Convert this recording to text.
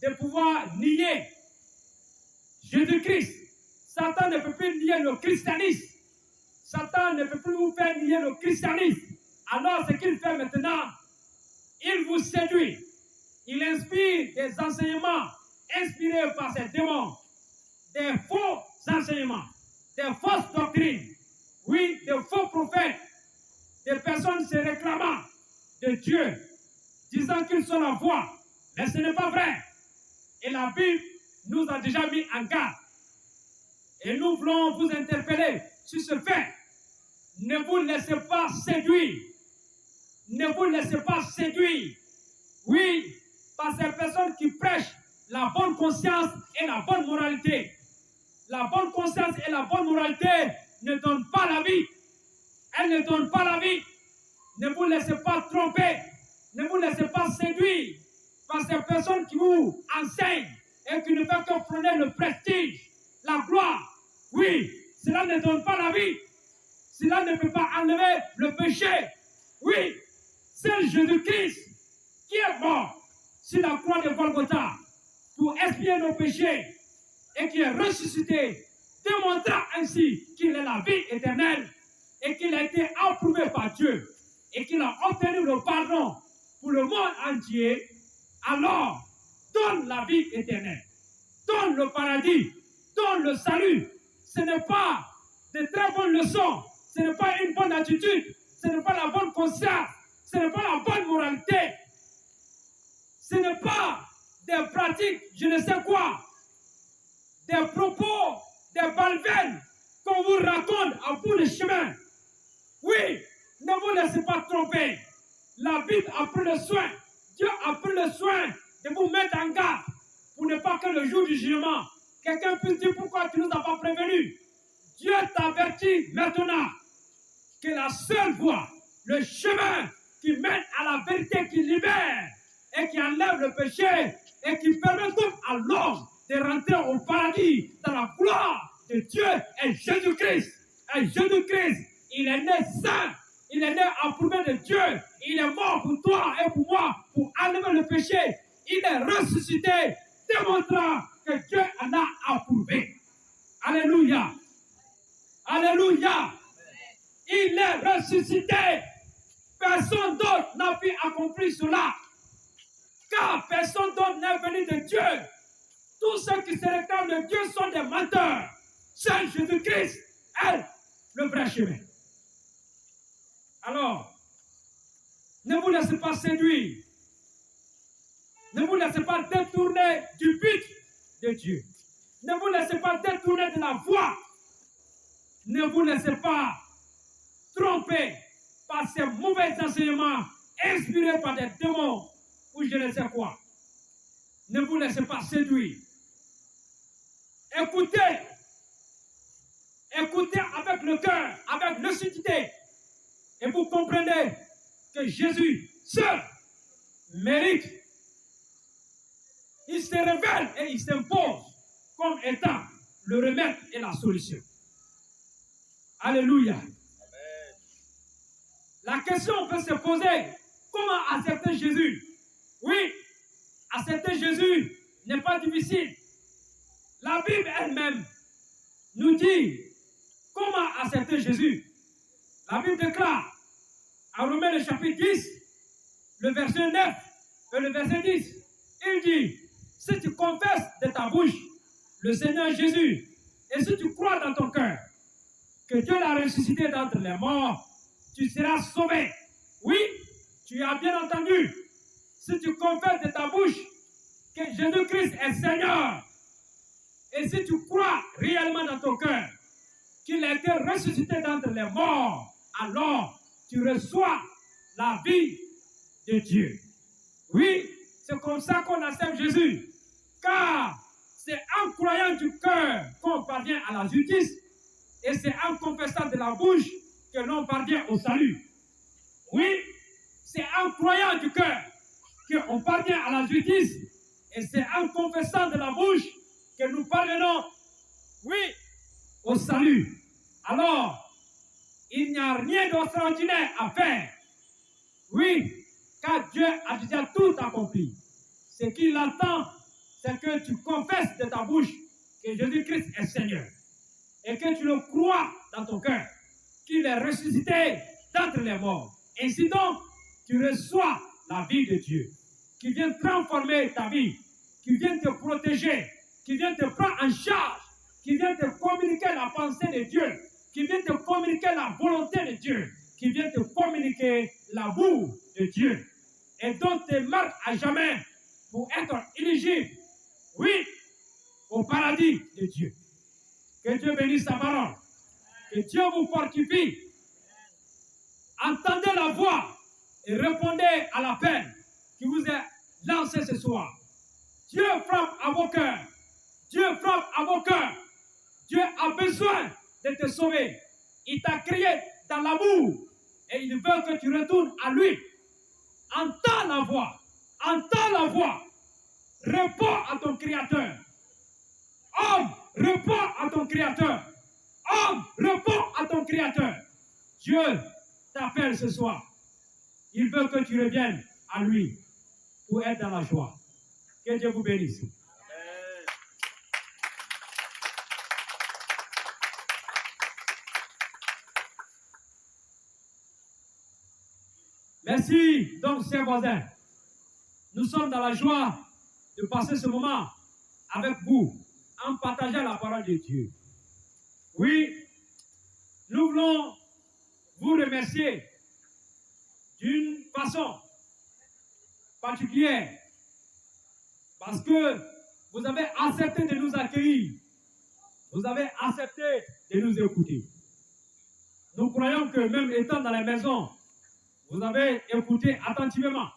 de pouvoir nier Jésus-Christ. Satan ne peut plus nier le christianisme. Satan ne peut plus vous faire nier le christianisme. Alors ce qu'il fait maintenant, il vous séduit. Il inspire des enseignements inspirés par ces démons, des faux enseignements, des fausses doctrines, oui, des faux prophètes, des personnes se réclamant de Dieu, disant qu'ils sont la voix, mais ce n'est pas vrai. Et la Bible nous a déjà mis en garde. Et nous voulons vous interpeller sur ce fait. Ne vous laissez pas séduire. Ne vous laissez pas séduire. Oui, par ces personnes qui prêchent la bonne conscience et la bonne moralité. La bonne conscience et la bonne moralité ne donnent pas la vie. Elles ne donnent pas la vie. Ne vous laissez pas tromper. Ne vous laissez pas séduire par ces personnes qui vous enseignent et qui ne peuvent que prôner le prestige, la gloire. Oui, cela ne donne pas la vie. Cela ne peut pas enlever le péché. Oui, c'est Jésus-Christ qui est mort sur la croix de Golgotha pour expier nos péchés et qui est ressuscité, démontrant ainsi qu'il est la vie éternelle et qu'il a été approuvé par Dieu et qu'il a obtenu le pardon pour le monde entier. Alors, donne la vie éternelle, donne le paradis, donne le salut. Ce n'est pas de très bonnes leçons, ce n'est pas une bonne attitude, ce n'est pas la bonne conscience, ce n'est pas la bonne moralité, ce n'est pas des pratiques, je ne sais quoi, des propos, des balvènes qu'on vous raconte à bout de chemin. Oui, ne vous laissez pas tromper. La Bible a pris le soin, Dieu a pris le soin de vous mettre en garde pour ne pas que le jour du jugement, quelqu'un puisse dire pourquoi tu ne nous as pas prévenus. Dieu t'avertit maintenant que la seule voie, le chemin qui mène à la vérité qui libère et qui enlève le péché et qui permet donc à l'homme de rentrer au paradis dans la gloire de Dieu est Jésus-Christ. Et Jésus-Christ, il est né saint, il est né approuvé de Dieu, il est mort pour toi et pour moi pour enlever le péché. Il est ressuscité, démontrant que Dieu en a approuvé. Alléluia. Alléluia. Il est ressuscité. Personne d'autre n'a pu accomplir cela. Car personne d'autre n'est venu de Dieu. Tous ceux qui se réclament de Dieu sont des menteurs. Seul Jésus-Christ est le vrai chemin. Alors, ne vous laissez pas séduire. Ne vous laissez pas détourner du but de Dieu. Ne vous laissez pas détourner de la voie. Ne vous laissez pas tromper par ces mauvais enseignements inspirés par des démons ou je ne sais quoi. Ne vous laissez pas séduire. Écoutez. Écoutez avec le cœur, avec lucidité. Et vous comprenez que Jésus seul mérite. Il se révèle et il s'impose comme étant le remède et la solution. Alléluia. Amen. La question peut se poser, comment accepter Jésus? Oui, accepter Jésus n'est pas difficile. La Bible elle-même nous dit comment accepter Jésus. La Bible déclare en Romains le chapitre 10, le verset 9 et le verset 10, il dit, si tu confesses de ta bouche le Seigneur Jésus, et si tu crois dans ton cœur que Dieu l'a ressuscité d'entre les morts, tu seras sauvé. Oui, tu as bien entendu. Si tu confesses de ta bouche que Jésus-Christ est Seigneur, et si tu crois réellement dans ton cœur qu'il a été ressuscité d'entre les morts, alors tu reçois la vie de Dieu. Oui, c'est comme ça qu'on accepte Jésus. Car c'est en croyant du cœur qu'on parvient à la justice et c'est en confessant de la bouche que l'on parvient au salut. Oui, c'est en croyant du cœur qu'on parvient à la justice et c'est en confessant de la bouche que nous parvenons, oui, au salut. Alors, il n'y a rien d'extraordinaire à faire. Oui, car Dieu a déjà tout accompli. Ce qu'il attend, c'est que tu confesses de ta bouche que Jésus-Christ est Seigneur et que tu le crois dans ton cœur, qu'il est ressuscité d'entre les morts. Ainsi donc, tu reçois la vie de Dieu, qui vient transformer ta vie, qui vient te protéger, qui vient te prendre en charge, qui vient te communiquer la pensée de Dieu, qui vient te communiquer la volonté de Dieu, qui vient te communiquer l'amour de Dieu, et dont te marque à jamais pour être éligible, oui, au paradis de Dieu. Que Dieu bénisse sa parole. Que Dieu vous fortifie. Entendez la voix et répondez à l'appel qui vous est lancé ce soir. Dieu frappe à vos cœurs. Dieu frappe à vos cœurs. Dieu a besoin de te sauver. Il t'a créé dans l'amour et il veut que tu retournes à lui. Entends la voix. Entends la voix. Réponds à ton Créateur. Homme, réponds à ton Créateur. Homme, réponds à ton Créateur. Dieu t'appelle ce soir. Il veut que tu reviennes à lui pour être dans la joie. Que Dieu vous bénisse. Amen. Merci, donc, chers voisins. Nous sommes dans la joie de passer ce moment avec vous en partageant la parole de Dieu. Oui, nous voulons vous remercier d'une façon particulière parce que vous avez accepté de nous accueillir. Vous avez accepté de nous écouter. Nous croyons que même étant dans la maison, vous avez écouté attentivement.